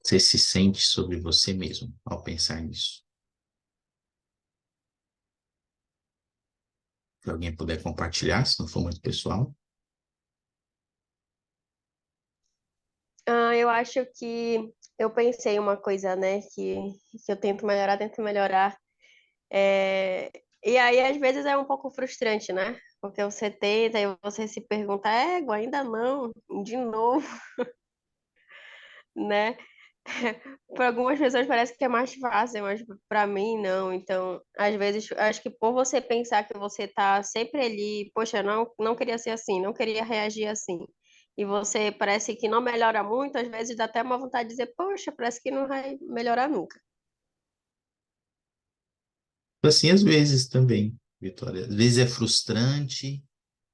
Você se sente sobre você mesmo ao pensar nisso? Se alguém puder compartilhar, se não for muito pessoal. Eu acho que eu pensei uma coisa, né, que eu tento melhorar. É, E aí, às vezes, é um pouco frustrante, né? Porque você tenta e você se pergunta, ainda não, de novo, né? Para algumas pessoas parece que é mais fácil, mas para mim não. Então, às vezes, acho que por você pensar que você tá sempre ali, poxa, não queria ser assim, não queria reagir assim, e você parece que não melhora muito, às vezes dá até uma vontade de dizer, poxa, parece que não vai melhorar nunca. Assim, às vezes também, Vitória. Às vezes é frustrante,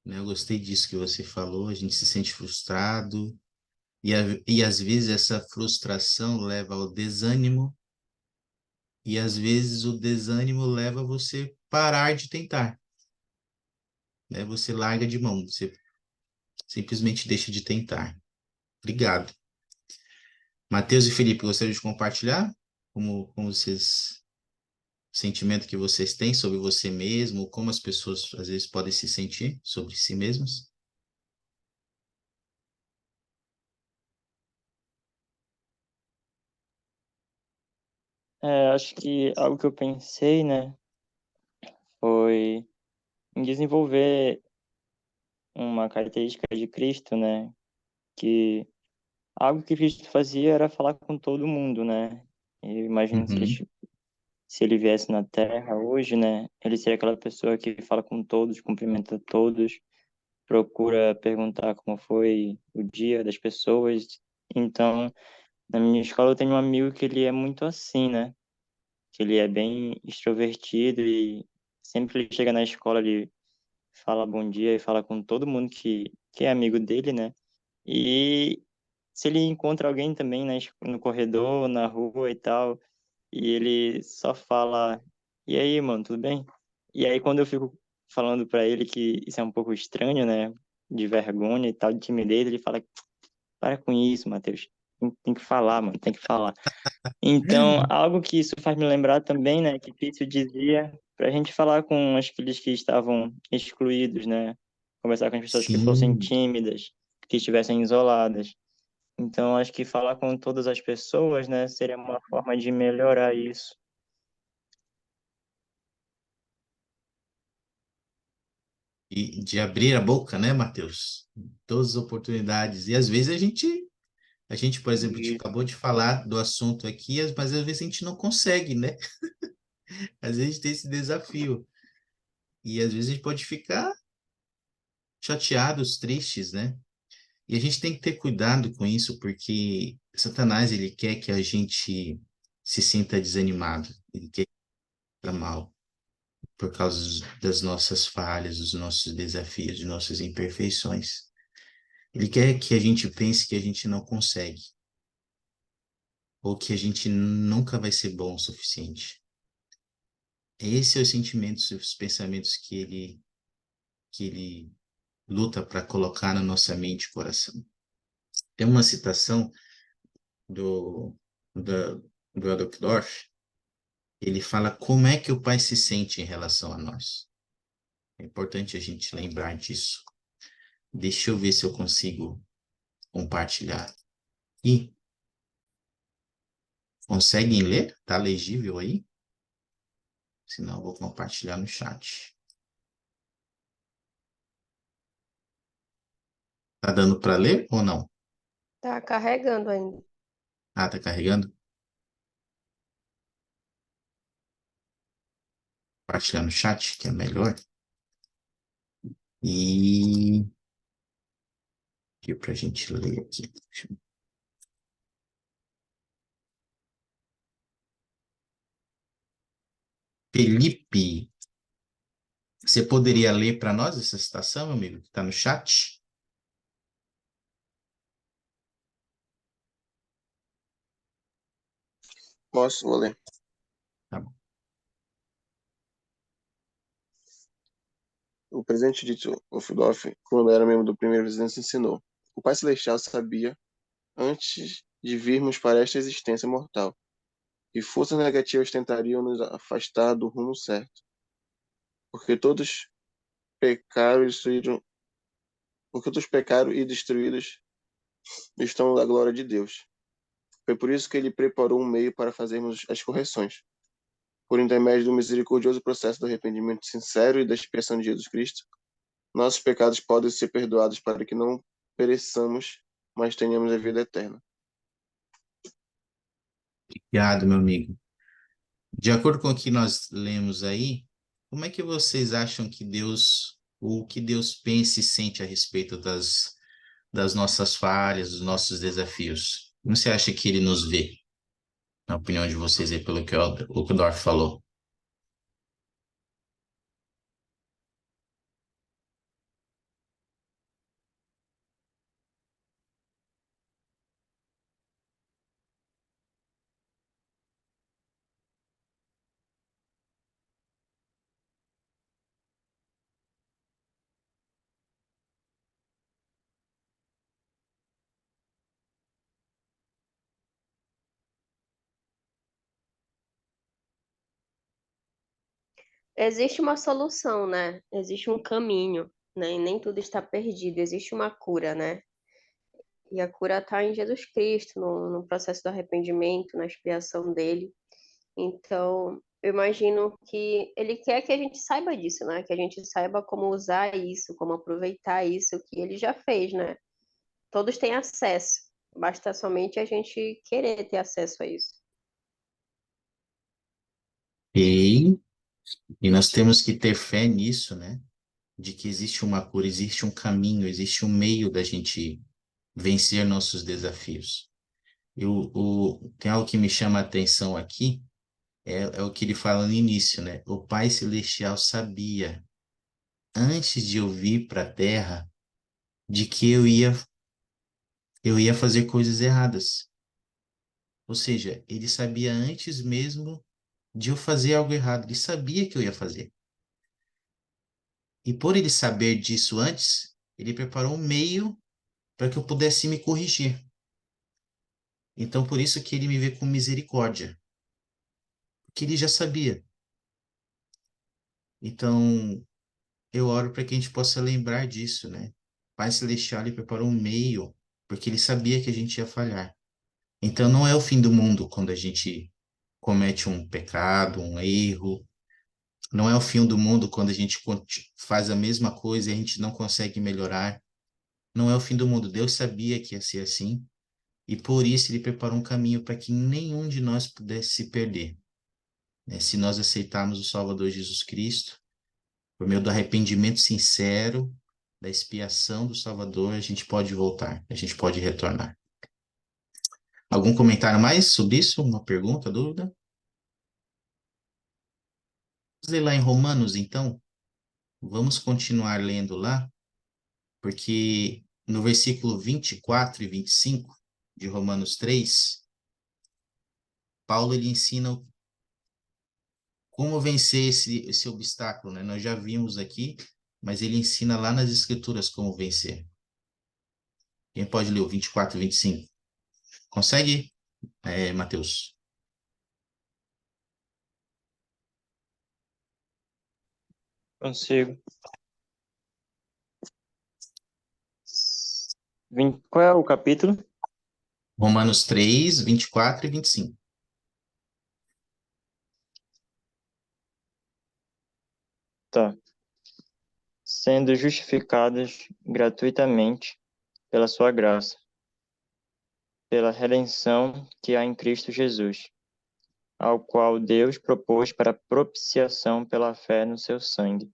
né? Eu gostei disso que você falou, a gente se sente frustrado, e às vezes essa frustração leva ao desânimo, e às vezes o desânimo leva você parar de tentar, né? Você larga de mão, você simplesmente deixa de tentar. Obrigado. Matheus e Felipe, gostaria de compartilhar como vocês, o sentimento que vocês têm sobre você mesmo, como as pessoas às vezes podem se sentir sobre si mesmas? Acho que algo que eu pensei, né, foi em desenvolver uma característica de Cristo, né, que algo que Cristo fazia era falar com todo mundo, né? Eu imagino Uhum. se ele viesse na Terra hoje, né, ele seria aquela pessoa que fala com todos, cumprimenta todos, procura perguntar como foi o dia das pessoas. Então, na minha escola eu tenho um amigo que ele é muito assim, né? Que ele é bem extrovertido e sempre que ele chega na escola ele fala bom dia e fala com todo mundo que é amigo dele, né? E se ele encontra alguém também no corredor, na rua e tal, e ele só fala, e aí, mano, tudo bem? E aí quando eu fico falando pra ele que isso é um pouco estranho, né? De vergonha e tal, de timidez, ele fala, para com isso, Matheus. Tem que falar, mano, tem que falar. Então, algo que isso faz me lembrar também, né, que Pício dizia para a gente falar com aqueles que estavam excluídos, né, conversar com as pessoas que fossem Sim, tímidas, que estivessem isoladas. Então, acho que falar com todas as pessoas, né, seria uma forma de melhorar isso. e de abrir a boca, né, Matheus? Todas as oportunidades. E às vezes a gente, por exemplo, a gente E acabou de falar do assunto aqui, mas às vezes a gente não consegue, né? Às vezes a gente tem esse desafio. E às vezes a gente pode ficar chateados, tristes, né? E a gente tem que ter cuidado com isso, porque Satanás, ele quer que a gente se sinta desanimado, ele quer que sinta mal, por causa das nossas falhas, dos nossos desafios, de nossas imperfeições. Ele quer que a gente pense que a gente não consegue, ou que a gente nunca vai ser bom o suficiente. Esse é os sentimentos e os pensamentos que ele luta para colocar na nossa mente e coração. Tem uma citação do, do Adolf Dorff. Ele fala como é que o pai se sente em relação a nós. É importante a gente lembrar disso. Deixa eu ver se eu consigo compartilhar. E conseguem ler? Tá legível aí? Senão eu vou compartilhar no chat. Tá dando para ler ou não? Tá carregando ainda. Ah, tá carregando? Compartilhar no chat, que é melhor. E aqui para a gente ler aqui. Felipe, você poderia ler para nós essa citação, meu amigo, que está no chat? Posso, vou ler. Tá bom. O presidente dito Ofudorf, quando era membro do primeiro presidente, ensinou: o Pai Celestial sabia, antes de virmos para esta existência mortal, que forças negativas tentariam nos afastar do rumo certo, porque todos pecaram e destruíram, porque todos pecaram e destruídos estão da glória de Deus. Foi por isso que ele preparou um meio para fazermos as correções, por intermédio do misericordioso processo do arrependimento sincero e da expiação de Jesus Cristo. nossos pecados podem ser perdoados para que não pereçamos, mas tenhamos a vida eterna. Obrigado, meu amigo. De acordo com o que nós lemos aí, como é que vocês acham que Deus, ou o que Deus pensa e sente a respeito das nossas falhas, dos nossos desafios? Como você acha que ele nos vê, na opinião de vocês aí, pelo que o Dorf falou? Existe uma solução, né? Existe um caminho, né? E nem tudo está perdido. Existe uma cura, né? E a cura está em Jesus Cristo, no processo do arrependimento, na expiação dele. Então, eu imagino que ele quer que a gente saiba disso, né? Que a gente saiba como usar isso, como aproveitar isso que ele já fez, né? Todos têm acesso. Basta somente a gente querer ter acesso a isso. E nós temos que ter fé nisso, né? De que existe uma cura, existe um caminho, existe um meio da gente vencer nossos desafios. Tem algo que me chama a atenção aqui, é o que ele fala no início, né? O Pai Celestial sabia, antes de eu vir para a Terra, de que eu ia fazer coisas erradas. Ou seja, ele sabia antes mesmo de eu fazer algo errado, ele sabia que eu ia fazer. E por ele saber disso antes, ele preparou um meio para que eu pudesse me corrigir. Então, por isso que ele me vê com misericórdia, porque ele já sabia. Então, eu oro para que a gente possa lembrar disso, né? Pai Celestial, ele preparou um meio, porque ele sabia que a gente ia falhar. Então, não é o fim do mundo quando a gente comete um pecado, um erro. Não é o fim do mundo quando a gente faz a mesma coisa e a gente não consegue melhorar. Não é o fim do mundo. Deus sabia que ia ser assim. E por isso ele preparou um caminho para que nenhum de nós pudesse se perder, né? Se nós aceitarmos o Salvador Jesus Cristo, por meio do arrependimento sincero, da expiação do Salvador, a gente pode voltar, a gente pode retornar. Algum comentário mais sobre isso? Uma pergunta, dúvida? Vamos ler lá em Romanos, então. Vamos continuar lendo lá, porque no versículo 24 e 25 de Romanos 3, Paulo ele ensina como vencer esse obstáculo, né? Nós já vimos aqui, mas ele ensina lá nas Escrituras como vencer. Quem pode ler o 24 e 25? Consegue, Mateus? Consigo. Qual é o capítulo? Romanos 3, 24 e 25. Tá. Sendo justificados gratuitamente pela sua graça, pela redenção que há em Cristo Jesus, ao qual Deus propôs para propiciação pela fé no seu sangue,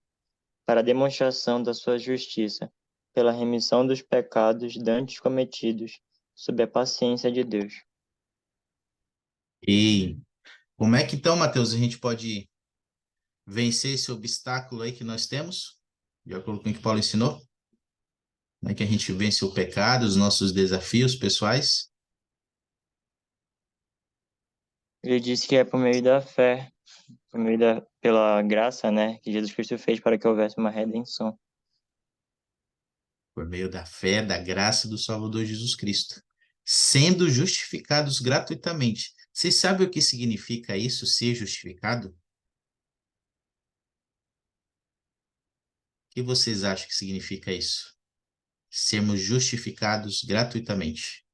para a demonstração da sua justiça, pela remissão dos pecados dantes cometidos, sob a paciência de Deus. E como é que então, Mateus, a gente pode vencer esse obstáculo aí que nós temos? De acordo com o que Paulo ensinou? Como é que a gente vence o pecado, os nossos desafios pessoais? Ele disse que é por meio da fé, pela graça, né, que Jesus Cristo fez para que houvesse uma redenção. Por meio da fé, da graça do Salvador Jesus Cristo, sendo justificados gratuitamente. Vocês sabem o que significa isso, ser justificado? O que vocês acham que significa isso? Sermos justificados gratuitamente.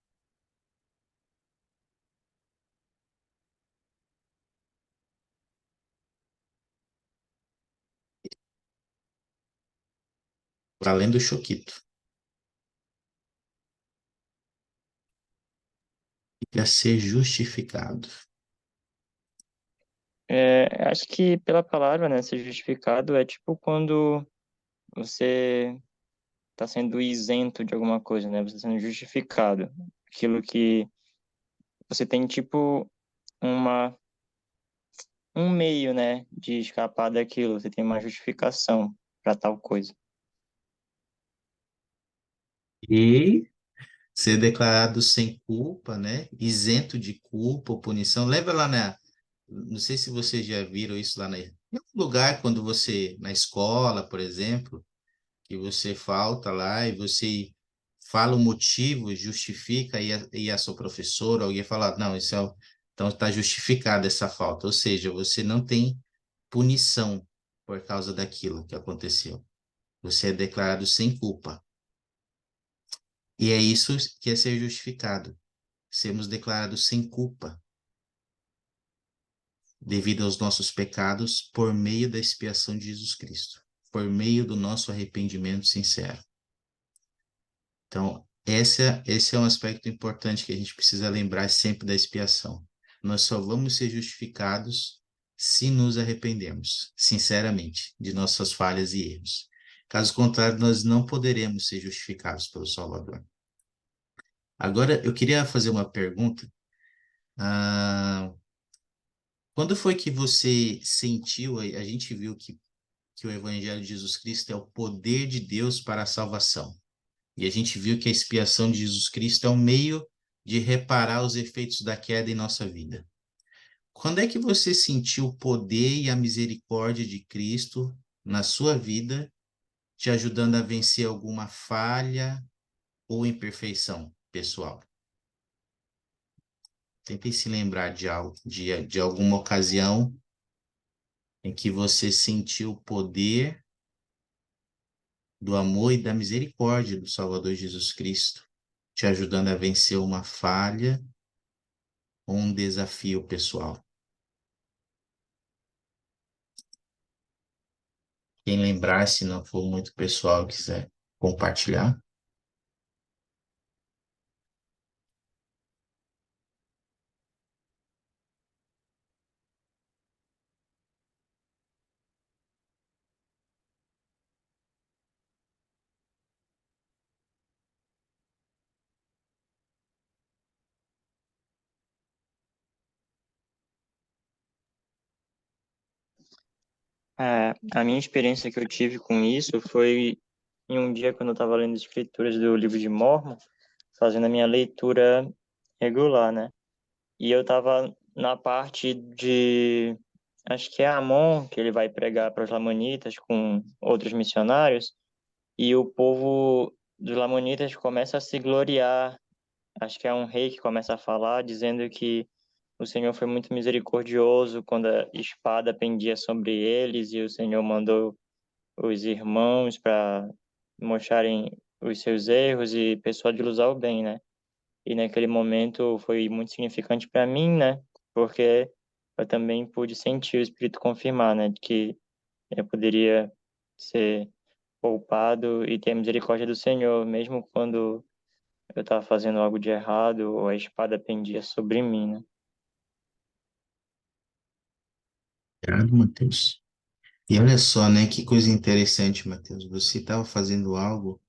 para além do choquito. Fica ser justificado. Acho que pela palavra, né, ser justificado é tipo quando você está sendo isento de alguma coisa, né? Você está sendo justificado. Aquilo que você tem tipo uma um meio, né, de escapar daquilo. Você tem uma justificação para tal coisa. E ser declarado sem culpa, né? Isento de culpa ou punição. Lembra lá não sei se vocês já viram isso lá em algum lugar, quando você, na escola, por exemplo, que você falta lá e você fala o motivo, justifica, e a sua professora, alguém fala, não, então está justificada essa falta. Ou seja, você não tem punição por causa daquilo que aconteceu. Você é declarado sem culpa. E é isso que é ser justificado. Sermos declarados sem culpa, devido aos nossos pecados, por meio da expiação de Jesus Cristo, por meio do nosso arrependimento sincero. Então, esse é um aspecto importante que a gente precisa lembrar sempre da expiação. Nós só vamos ser justificados se nos arrependermos, sinceramente, de nossas falhas e erros. Caso contrário, nós não poderemos ser justificados pelo Salvador. Agora, eu queria fazer uma pergunta. Ah, quando foi que você sentiu, a gente viu que o Evangelho de Jesus Cristo é o poder de Deus para a salvação. E a gente viu que a expiação de Jesus Cristo é um meio de reparar os efeitos da queda em nossa vida. Quando é que você sentiu o poder e a misericórdia de Cristo na sua vida, te ajudando a vencer alguma falha ou imperfeição pessoal? Tente se lembrar de algo, de alguma ocasião em que você sentiu o poder do amor e da misericórdia do Salvador Jesus Cristo, te ajudando a vencer uma falha ou um desafio pessoal. Quem lembrar, se não for muito pessoal, quiser compartilhar. A minha experiência que eu tive com isso foi em um dia quando eu estava lendo as escrituras do livro de Mórmon, fazendo a minha leitura regular, né? E eu estava na parte de, acho que é Amon, que ele vai pregar para os Lamanitas com outros missionários, e o povo dos Lamanitas começa a se gloriar. Acho que é um rei que começa a falar, dizendo que o Senhor foi muito misericordioso quando a espada pendia sobre eles e o Senhor mandou os irmãos para mostrarem os seus erros e persuadi-los ao bem, né? E naquele momento foi muito significante para mim, né? Porque eu também pude sentir o Espírito confirmar, né? De que eu poderia ser poupado e ter a misericórdia do Senhor, mesmo quando eu estava fazendo algo de errado ou a espada pendia sobre mim, né? Obrigado, Matheus. E olha só, né, que coisa interessante, Matheus. Você estava fazendo algo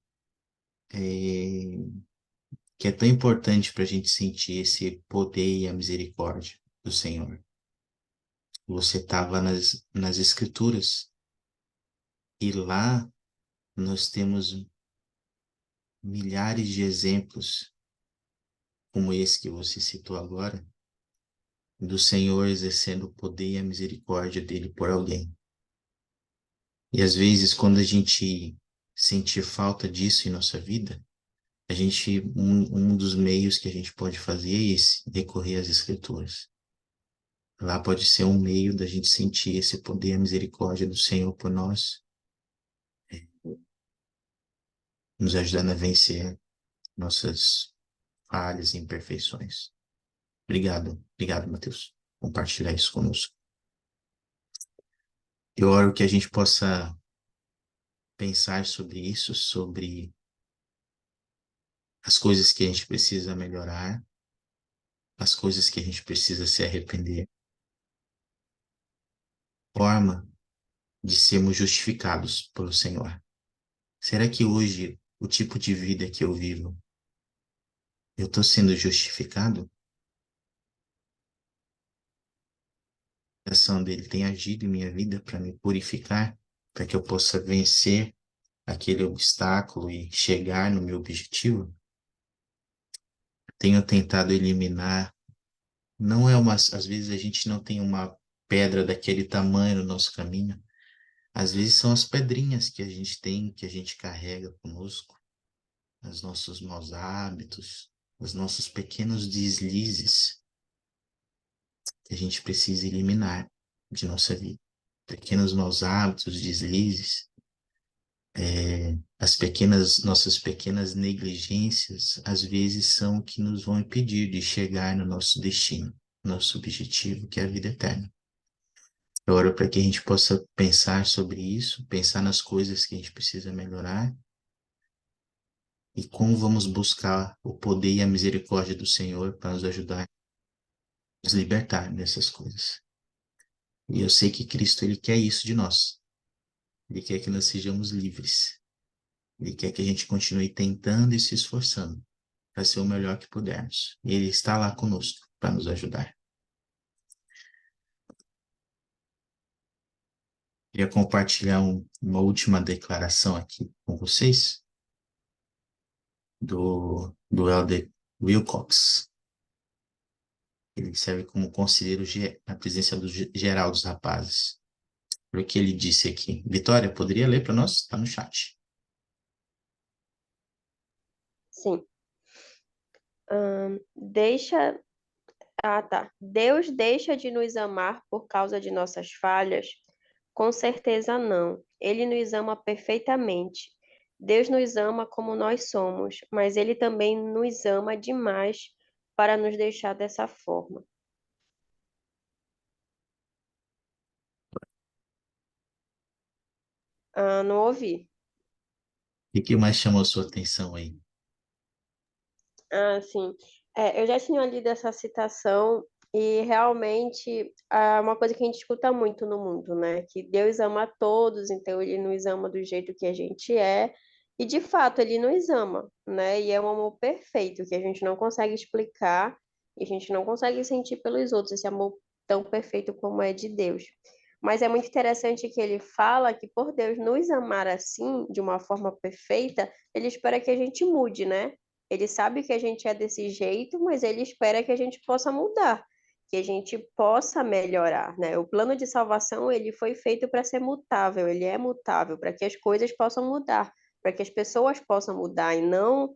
que é tão importante para a gente sentir esse poder e a misericórdia do Senhor. Você estava nas Escrituras e lá nós temos milhares de exemplos, como esse que você citou agora, do Senhor exercendo o poder e a misericórdia dele por alguém. E às vezes, quando a gente sentir falta disso em nossa vida, um dos meios que a gente pode fazer é esse, recorrer às Escrituras. Lá pode ser um meio da gente sentir esse poder e a misericórdia do Senhor por nós, nos ajudando a vencer nossas falhas e imperfeições. Obrigado, Matheus, por compartilhar isso conosco. Eu oro que a gente possa pensar sobre isso, sobre as coisas que a gente precisa melhorar, as coisas que a gente precisa se arrepender, forma de sermos justificados pelo Senhor. Será que hoje, o tipo de vida que eu vivo, eu estou sendo justificado? A ação dele tem agido em minha vida para me purificar, para que eu possa vencer aquele obstáculo e chegar no meu objetivo? Tenho tentado eliminar. Não é uma, às vezes a gente não tem uma pedra daquele tamanho no nosso caminho. Às vezes são as pedrinhas que a gente tem, que a gente carrega conosco, os nossos maus hábitos, os nossos pequenos deslizes que a gente precisa eliminar de nossa vida. Pequenos maus hábitos, deslizes, nossas pequenas negligências, às vezes são o que nos vão impedir de chegar no nosso destino, nosso objetivo, que é a vida eterna. Eu oro para que a gente possa pensar sobre isso, pensar nas coisas que a gente precisa melhorar e como vamos buscar o poder e a misericórdia do Senhor para nos ajudar a nos libertar dessas coisas. E eu sei que Cristo, Ele quer isso de nós. Ele quer que nós sejamos livres. Ele quer que a gente continue tentando e se esforçando para ser o melhor que pudermos. E Ele está lá conosco para nos ajudar. Queria compartilhar uma última declaração aqui com vocês do Elder Wilcox. Ele serve como conselheiro na presença do geral dos rapazes. O que ele disse aqui. Vitória, poderia ler para nós? Está no chat. Sim. Deixa. Ah, tá. Deus deixa de nos amar por causa de nossas falhas? Com certeza não. Ele nos ama perfeitamente. Deus nos ama como nós somos, mas Ele também nos ama demais para nos deixar dessa forma. Não ouvi. O que mais chamou a sua atenção aí? Sim. Eu já tinha lido essa citação e realmente é uma coisa que a gente escuta muito no mundo, né? Que Deus ama a todos, então Ele nos ama do jeito que a gente é. E de fato, Ele nos ama, né? E é um amor perfeito que a gente não consegue explicar e a gente não consegue sentir pelos outros esse amor tão perfeito como é de Deus. Mas é muito interessante que ele fala que por Deus nos amar assim, de uma forma perfeita, ele espera que a gente mude, né? Ele sabe que a gente é desse jeito, mas ele espera que a gente possa mudar, que a gente possa melhorar, né? O plano de salvação, ele foi feito para ser mutável, ele é mutável, para que as coisas possam mudar, para que as pessoas possam mudar e não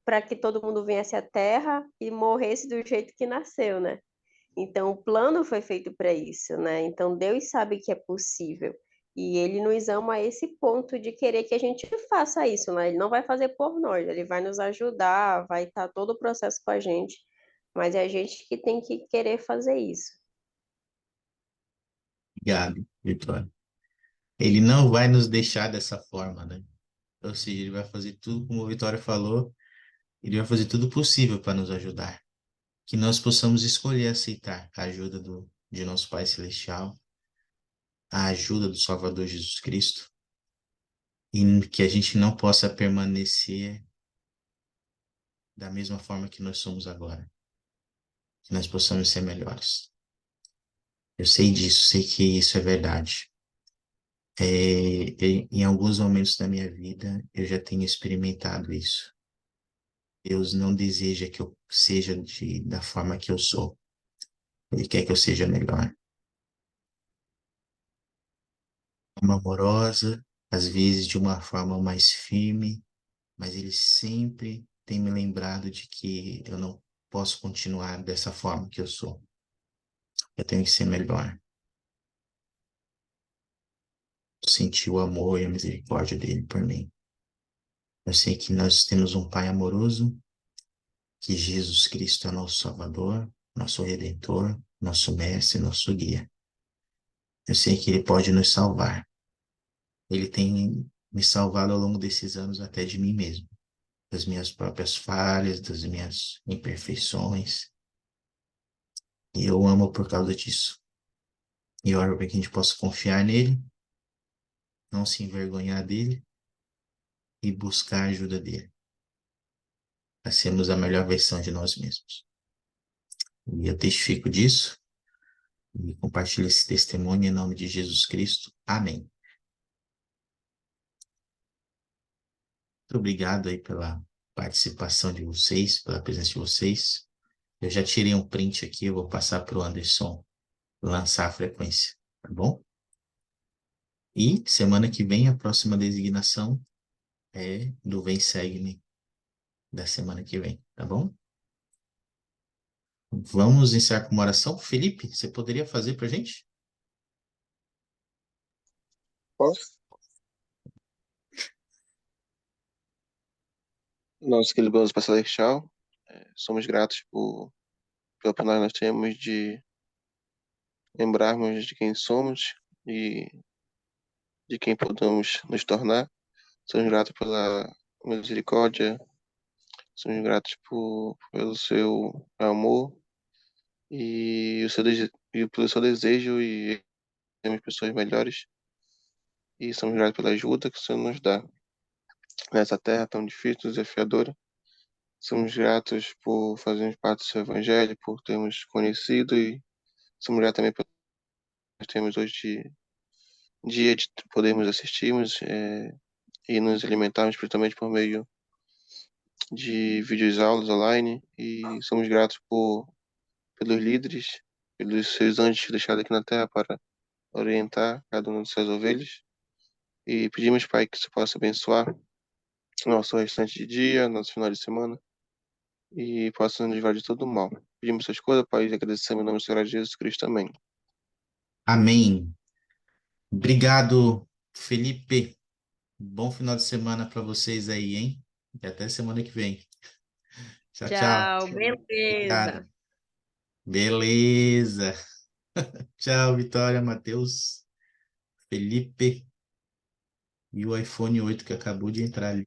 para que todo mundo viesse à Terra e morresse do jeito que nasceu, né? Então, o plano foi feito para isso, né? Então, Deus sabe que é possível. E ele nos ama a esse ponto de querer que a gente faça isso, né? Ele não vai fazer por nós, ele vai nos ajudar, vai estar todo o processo com a gente, mas é a gente que tem que querer fazer isso. Obrigado, Vitória. Ele não vai nos deixar dessa forma, né? Ou seja, ele vai fazer tudo, como a Vitória falou, ele vai fazer tudo possível para nos ajudar. Que nós possamos escolher aceitar a ajuda de nosso Pai Celestial, a ajuda do Salvador Jesus Cristo, e que a gente não possa permanecer da mesma forma que nós somos agora. Que nós possamos ser melhores. Eu sei disso, sei que isso é verdade. Em alguns momentos da minha vida, eu já tenho experimentado isso. Deus não deseja que eu seja da forma que eu sou. Ele quer que eu seja melhor. Uma amorosa, às vezes de uma forma mais firme, mas ele sempre tem me lembrado de que eu não posso continuar dessa forma que eu sou. Eu tenho que ser melhor. Sentir o amor e a misericórdia dele por mim. Eu sei que nós temos um Pai amoroso, que Jesus Cristo é nosso Salvador, nosso Redentor, nosso Mestre, nosso Guia. Eu sei que Ele pode nos salvar. Ele tem me salvado ao longo desses anos até de mim mesmo, das minhas próprias falhas, das minhas imperfeições. E eu amo por causa disso. E oro para que a gente possa confiar nele, não se envergonhar dele e buscar a ajuda dele, para sermos a melhor versão de nós mesmos. E eu testifico disso e compartilho esse testemunho em nome de Jesus Cristo. Amém. Muito obrigado aí pela participação de vocês, pela presença de vocês. Eu já tirei um print aqui, eu vou passar para o Anderson lançar a frequência, tá bom? E semana que vem a próxima designação é do Vem Segue-me da semana que vem, tá bom? Vamos encerrar com uma oração. Felipe, você poderia fazer para a gente? Posso? Nosso querido Deus Pai Celestial, somos gratos pela oportunidade que nós temos de lembrarmos de quem somos e de quem podemos nos tornar. Somos gratos pela misericórdia, somos gratos pelo seu amor e pelo seu desejo e termos pessoas melhores. E somos gratos pela ajuda que o Senhor nos dá nessa terra tão difícil, desafiadora. Somos gratos por fazermos parte do seu evangelho, por termos conhecido e somos gratos também por nós termos hoje dia de podermos assistirmos e nos alimentarmos espiritualmente por meio de vídeos aulas online e somos gratos pelos líderes, pelos seus anjos deixados aqui na terra para orientar cada uma de suas ovelhas e pedimos, Pai, que você possa abençoar nosso restante de dia, nosso final de semana e possa nos livrar de todo o mal. Pedimos essas coisas, Pai, e agradecemos em nome do Senhor Jesus Cristo. Amém. Amém. Obrigado, Felipe. Bom final de semana para vocês aí, hein? E até semana que vem. Tchau, tchau. Tchau, beleza. Obrigado. Beleza. Tchau, Vitória, Matheus, Felipe e o iPhone 8 que acabou de entrar ali.